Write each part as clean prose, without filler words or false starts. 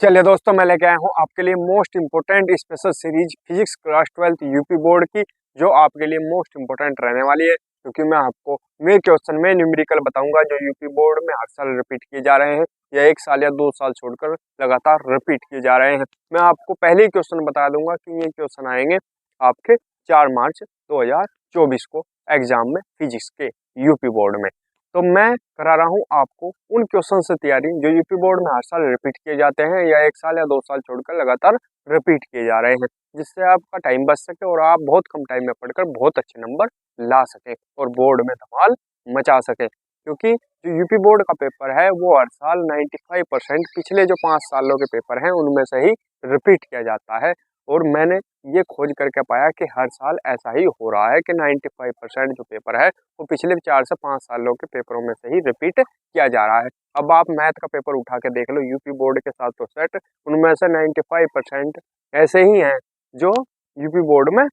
चलिए दोस्तों, मैं लेके आया हूँ आपके लिए most important special series physics class 12 UP board की, जो आपके लिए मोस्ट इंपोर्टेंट रहने वाली है। क्योंकि मैं आपको मेरे क्वेश्चन में न्यूमेरिकल बताऊंगा जो यूपी बोर्ड में हर साल रिपीट किए जा रहे हैं, या 1 साल या 2 साल छोड़कर लगातार रिपीट किए जा रहे हैं। मैं आपको पहले ही क्वेश्चन बता दूंगा कि ये क्वेश्चन आएंगे आपके 4 मार्च 2024 को एग्जाम में फिजिक्स के यूपी बोर्ड में। तो मैं करा रहा हूँ आपको उन क्वेश्चन से तैयारी जो यूपी बोर्ड में हर साल रिपीट किए जाते हैं, या 1 साल या 2 साल छोड़कर लगातार रिपीट किए जा रहे हैं, जिससे आपका टाइम बच सके और आप बहुत कम टाइम में पढ़कर बहुत अच्छे नंबर ला सके और बोर्ड में धमाल मचा सके। क्योंकि जो यूपी बोर्ड का पेपर है वो हर साल 95% पिछले जो 5 सालों के पेपर हैं उनमें से ही रिपीट किया जाता है। और मैंने ये खोज करके पाया कि हर साल ऐसा ही हो रहा है कि 95% जो पेपर है वो पिछले 4 से 5 सालों के पेपरों में से ही रिपीट किया जा रहा है। अब आप मैथ का पेपर उठा के देख लो, यूपी बोर्ड के साथ तो सेट, उनमें से 95% ऐसे ही हैं जो यूपी बोर्ड में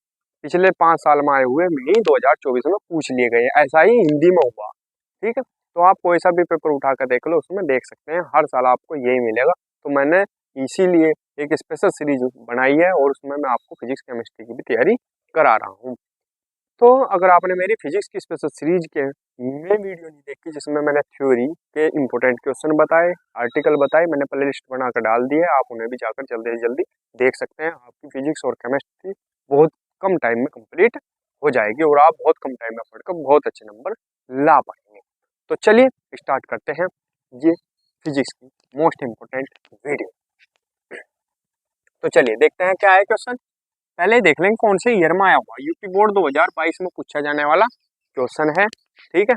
पिछले 5 साल में आए हुए में ही 2024 में पूछ लिए गए। ऐसा ही हिंदी में हुआ। ठीक है, तो आप कोई सा भी पेपर उठा कर देख लो, उसमें देख सकते हैं हर साल आपको यही मिलेगा। तो मैंने इसीलिए एक स्पेशल सीरीज बनाई है और उसमें मैं आपको फिजिक्स केमिस्ट्री की भी तैयारी करा रहा हूँ। तो अगर आपने मेरी फिजिक्स की स्पेशल सीरीज के में वीडियो नहीं देखी जिसमें मैंने थ्योरी के इंपॉर्टेंट क्वेश्चन बताए, आर्टिकल बताए, मैंने प्ले लिस्ट बनाकर डाल दी है, आप उन्हें भी जाकर जल्दी से जल्दी देख सकते हैं। आपकी फिजिक्स और केमिस्ट्री बहुत कम टाइम में कंप्लीट हो जाएगी और आप बहुत कम टाइम में पढ़कर बहुत अच्छे नंबर ला पाएंगे। तो चलिए स्टार्ट करते हैं ये फिजिक्स की मोस्ट इम्पोर्टेंट वीडियो। तो चलिए देखते हैं क्या है क्वेश्चन। पहले ही देख लेंगे कौन से ईयर में आया हुआ। यूपी बोर्ड 2022 में पूछा जाने वाला क्वेश्चन है। ठीक है,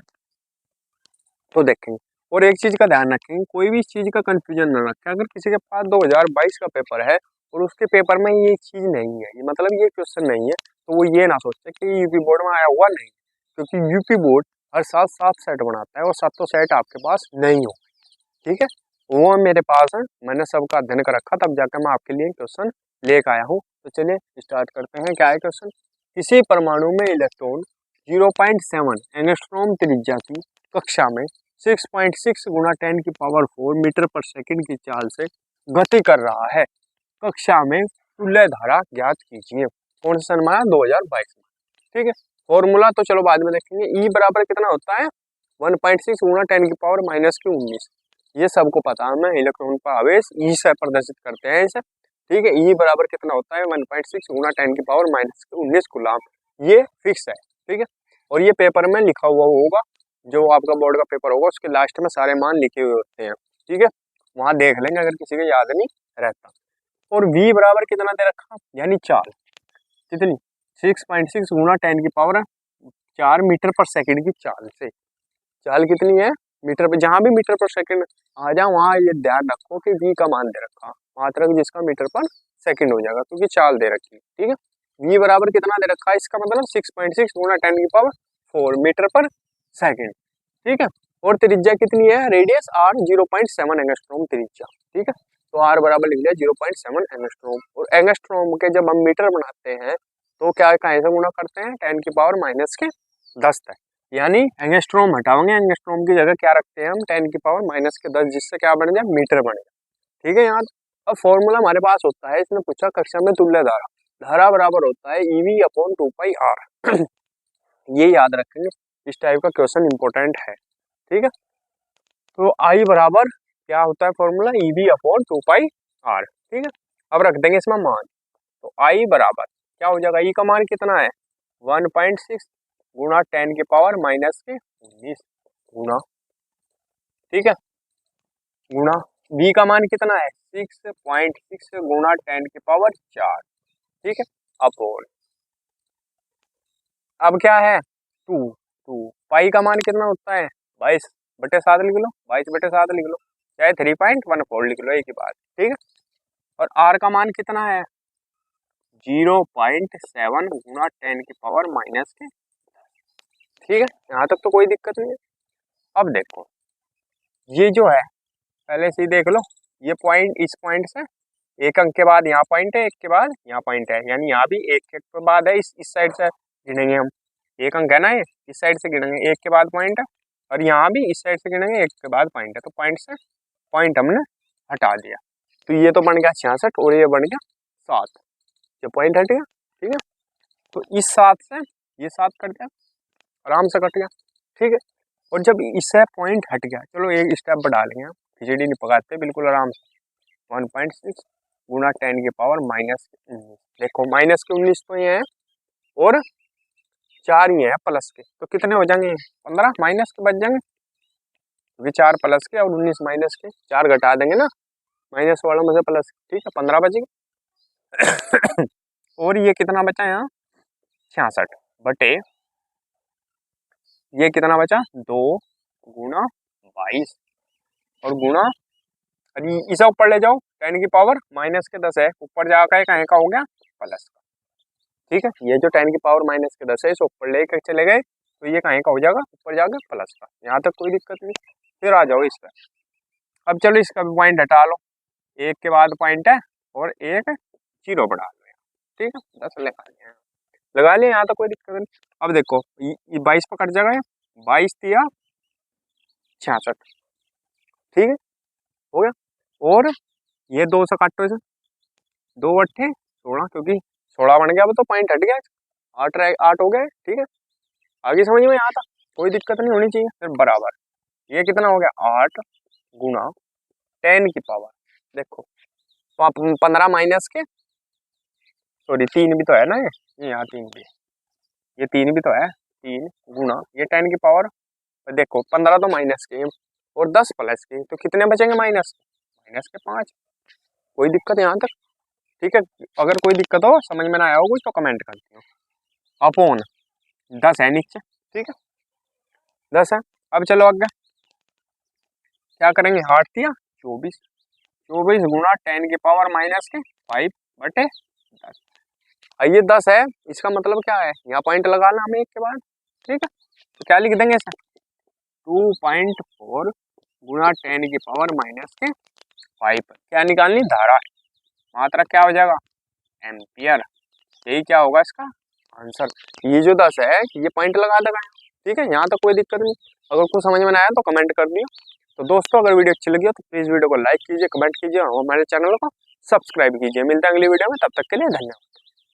तो देखेंगे। और एक चीज का ध्यान रखेंगे, कोई भी चीज का कंफ्यूजन न रखें। अगर किसी के पास 2022 का पेपर है और उसके पेपर में ये चीज नहीं है, ये मतलब ये क्वेश्चन नहीं है, तो वो ये ना सोचे कि यूपी बोर्ड में आया हुआ नहीं। क्योंकि यूपी बोर्ड हर साल 7 सेट बनाता है और 7 सेट आपके पास नहीं हो। ठीक है, वो मेरे पास है, मैंने सबका अध्ययन कर रखा, तब जाकर मैं आपके लिए क्वेश्चन लेकर आया हूँ। तो चलिए स्टार्ट करते हैं। क्या है क्वेश्चन? किसी परमाणु में इलेक्ट्रॉन 0.7 एंगस्ट्रॉम त्रिज्या की कक्षा में 6.6 गुणा 10 की पावर 4 मीटर पर सेकंड की चाल से गति कर रहा है। कक्षा में तुल्य धारा ज्ञात कीजिए। कौन सा सन में? 2022 में। ठीक है, फॉर्मूला तो चलो बाद में देखेंगे। ई बराबर कितना होता है? 1.6 गुणा 10 की पावर माइनस की 19। ये सबको पता है, मैं इलेक्ट्रॉन का आवेश ई से प्रदर्शित करते हैं इसे। ठीक है, ई बराबर कितना होता है? 1.6 गुणा 10 की पावर माइनस 19 कूलम। ये फिक्स है। ठीक है, और ये पेपर में लिखा हुआ होगा, जो आपका बोर्ड का पेपर होगा उसके लास्ट में सारे मान लिखे हुए होते हैं। ठीक है, वहां देख लेंगे अगर किसी को याद नहीं रहता। और v बराबर कितना दे रखा, यानी चाल कितनी? 6.6 गुणा 10 की पावर 4 मीटर पर सेकंड की चाल से। चाल कितनी है? मीटर पे। जहां भी मीटर पर सेकंड आ जाए वहां ये ध्यान रखो कि v का मान दे रखा, मात्रक जिसका मीटर पर सेकंड हो जाएगा, क्योंकि चाल दे रखी। ठीक है, v बराबर कितना दे रखा है? इसका मतलब 6.6 गुणा 10 की पावर 4 मीटर पर सेकंड। ठीक है, और त्रिज्या कितनी है? रेडियस r 0.7 एंगस्ट्रॉम त्रिज्या। ठीक है, तो r बराबर लिख लिया 0.7 एंगस्ट्रॉम। और एंगस्ट्रॉम के जब हम मीटर बनाते हैं तो क्या कहाँ से गुणा करते हैं? 10 की पावर माइनस के 10 तक, यानी एंगस्ट्रॉम हटाओगे, एंगस्ट्रॉम की जगह क्या रखते हैं हम? 10 की पावर माइनस के 10, जिससे क्या बन जाए? मीटर बन जाए। ठीक है, यहाँ अब फॉर्मूला हमारे पास होता है, इसने पूछा कक्षा में तुल्य धारा, धारा बराबर होता है ईवी अपॉन 2πr। ये याद रखेंगे, इस टाइप का क्वेश्चन इंपॉर्टेंट है। ठीक है, तो आई बराबर क्या होता है फॉर्मूला? EV upon 2πr। ठीक है, अब रख देंगे इसमें मान। तो आई बराबर क्या हो जाएगा? ई का मान कितना है? 1.6 गुणा 10 की पावर माइनस के 19 गुणा, ठीक है, गुणा v का मान कितना है? 6.6 गुणा 10 की पावर 4। ठीक है, अपॉन, अब क्या है? 2 पाई का मान कितना होता है? 22/7 लिख लो, 22/7 लिख लो, चाहे 3.14 लिख लो, एक ही बात। ठीक है, और r का मान कितना है? 0.7 गुणा 10 की पावर माइनस के। ठीक है, यहाँ तक तो कोई दिक्कत नहीं है। अब देखो ये जो है, पहले से ही देख लो, ये पॉइंट इस पॉइंट से एक अंक के बाद यहाँ पॉइंट है, एक के बाद यहाँ पॉइंट है, यानी यहाँ भी एक के बाद है। इस साइड से गिनेंगे हम, एक अंक है ना, ये इस साइड से गिनेंगे, एक के बाद पॉइंट है, और यहाँ भी इस साइड से गिनेंगे, एक के बाद पॉइंट है। तो पॉइंट से पॉइंट हमने हटा दिया। तो ये तो बन गया 66 और ये बन गया 7, ये पॉइंट हट गया। ठीक है, तो इस 7 से ये 7 कट गया, आराम से कट गया। ठीक है, और जब इससे पॉइंट हट गया, चलो एक स्टेप बढ़ा लेंगे हम, खिचड़ी नहीं पकाते, बिल्कुल आराम से। 1.6 गुना 10 की पावर -19, देखो -19 तो ये है और 4 ही है प्लस के, तो कितने हो जाएंगे 15 माइनस के बच जाएंगे, क्योंकि 4 प्लस के और 19 माइनस के, 4 घटा देंगे ना माइनस वालों में से प्लस। ठीक है, 15 बचेगा। और ये कितना बचा यहाँ 66 बटे ये कितना बचा 2 गुना 22 और गुना, अरे इसे ऊपर ले जाओ, 10 की पावर माइनस के 10 है, ऊपर जाकर कहीं का हो गया प्लस का। ठीक है, ये जो 10 की पावर माइनस के 10 है इसे ऊपर लेकर चले गए, तो ये कहीं का हो जाएगा ऊपर जाकर प्लस का। यहाँ तक कोई दिक्कत नहीं, फिर आ जाओ इस पर। अब चलो इसका भी पॉइंट हटा लो, एक के बाद पॉइंट है और एक 0 बढ़ा लो। ठीक है, 10 लगा लिया, यहाँ तो कोई दिक्कत नहीं। अब देखो ये 22 पर कट जाएगा, 22 दिया 66। ठीक है, हो गया। और ये 2 से काटो इसे, 2 अट्ठे 16, क्योंकि 16 बन गया, अब तो पॉइंट हट गया, 8 हो गए। ठीक है, आगे समझ में आता, कोई दिक्कत नहीं होनी चाहिए। फिर बराबर ये कितना हो गया 8 गुना 10 की पावर, देखो 15 माइनस के, सॉरी 3 भी तो है ना, ये यहाँ 3 भी है, ये 3 भी तो है, 3 गुना ये 10 की पावर, देखो 15 तो माइनस के और 10 प्लस के, तो कितने बचेंगे माइनस के 5, कोई दिक्कत यहाँ तक। ठीक है, अगर कोई दिक्कत हो, समझ में ना आया हो कुछ, तो कमेंट करती हो। अपोन 10 है नीचे। ठीक है, 10 है। अब चलो आगे क्या करेंगे, 8 दिया 24, 24 गुना 10 की पावर माइनस के 5 बटे 10। ये 10 है, इसका मतलब क्या है, यहाँ पॉइंट लगाना हमें एक के बाद। ठीक है, तो क्या लिख देंगे इसे 2.4 गुना 10 की पावर माइनस के 5, क्या निकालनी धारा है, मात्रा क्या हो जाएगा एम्पियर, यही क्या होगा इसका आंसर। ये जो 10 है ये पॉइंट लगा देगा। ठीक है, यहाँ तक कोई दिक्कत नहीं, अगर कुछ समझ में ना आया तो कमेंट कर दियो। तो दोस्तों अगर वीडियो अच्छी लगी हो तो प्लीज़ वीडियो को लाइक कीजिए, कमेंट कीजिए और हमारे चैनल को सब्सक्राइब कीजिए। मिलते हैं अगली वीडियो में, तब तक के लिए धन्यवाद।